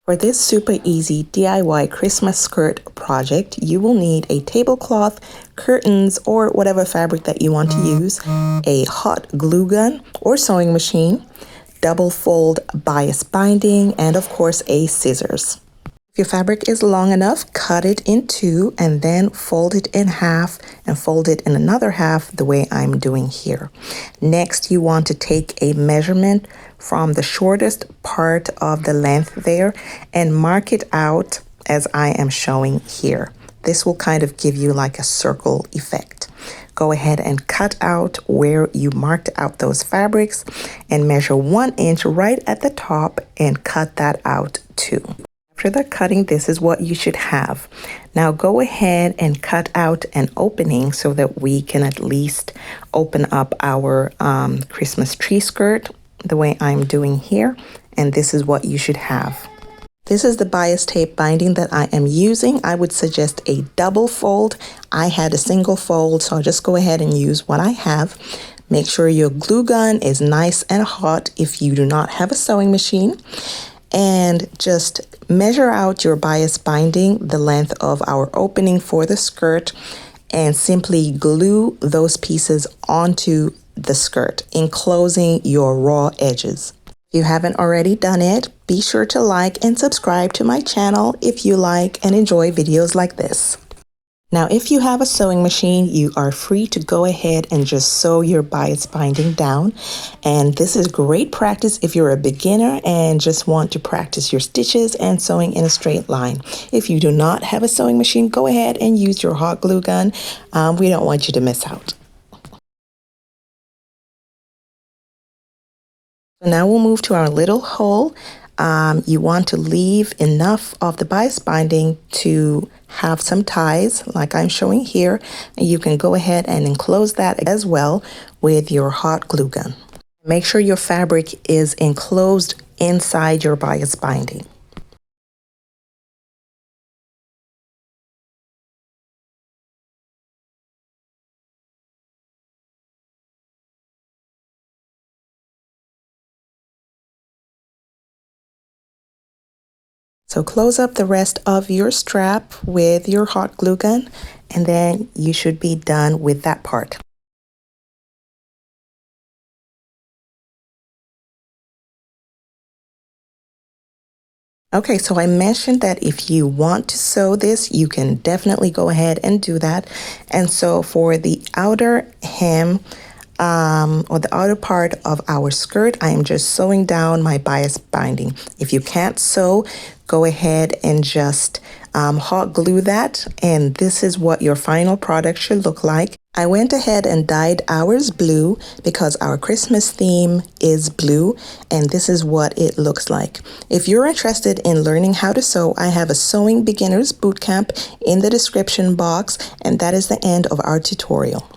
For this super easy DIY Christmas skirt project, you will need a tablecloth, curtains, or whatever fabric that you want to use, a hot glue gun or sewing machine, double fold bias binding, and of course a scissors. If your fabric is long enough, cut it in two and then fold it in half and fold it in another half the way I'm doing here. Next, you want to take a measurement from the shortest part of the length there and mark it out as I am showing here. This will kind of give you like a circle effect. Go ahead and cut out where you marked out those fabrics and measure 1 inch right at the top and cut that out too. After the cutting, this is what you should have. Now go ahead and cut out an opening so that we can at least open up our Christmas tree skirt the way I'm doing here. And this is what you should have. This is the bias tape binding that I am using. I would suggest a double fold. I had a single fold, so I'll just go ahead and use what I have. Make sure your glue gun is nice and hot if you do not have a sewing machine. And just measure out your bias binding, the length of our opening for the skirt, and simply glue those pieces onto the skirt, enclosing your raw edges. If you haven't already done it, be sure to like and subscribe to my channel if you like and enjoy videos like this. Now, if you have a sewing machine, you are free to go ahead and just sew your bias binding down. And this is great practice if you're a beginner and just want to practice your stitches and sewing in a straight line. If you do not have a sewing machine, go ahead and use your hot glue gun. We don't want you to miss out. So now we'll move to our little hole. You want to leave enough of the bias binding to have some ties like I'm showing here, and you can go ahead and enclose that as well with your hot glue gun. Make sure your fabric is enclosed inside your bias binding. So close up the rest of your strap with your hot glue gun, and then you should be done with that part. Okay, so I mentioned that if you want to sew this, you can definitely go ahead and do that. And so for the outer hem, or the outer part of our skirt, I am just sewing down my bias binding. If you can't sew, go ahead and just hot glue that, and this is what your final product should look like. I went ahead and dyed ours blue because our Christmas theme is blue, and this is what it looks like. If you're interested in learning how to sew, I have a Sewing Beginners Bootcamp in the description box, and that is the end of our tutorial.